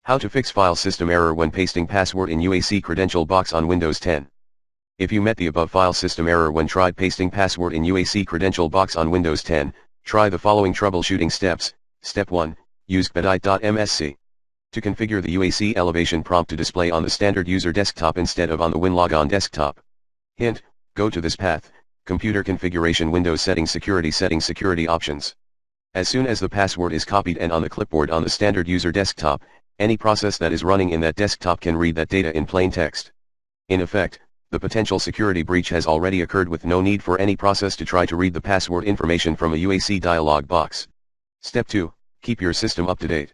How to fix file system error when pasting password in UAC credential box on Windows 10. If you met the above file system error when tried pasting password in UAC credential box on Windows 10, try the following troubleshooting steps. Step 1. Use credit.msc. To configure the UAC elevation prompt to display on the standard user desktop instead of on the WinLogon desktop. Hint, go to this path, Computer Configuration Windows Settings Security Options. As soon as the password is copied and on the clipboard on the standard user desktop, any process that is running in that desktop can read that data in plain text. In effect, the potential security breach has already occurred with no need for any process to try to read the password information from a UAC dialog box. Step 2. Keep your system up to date.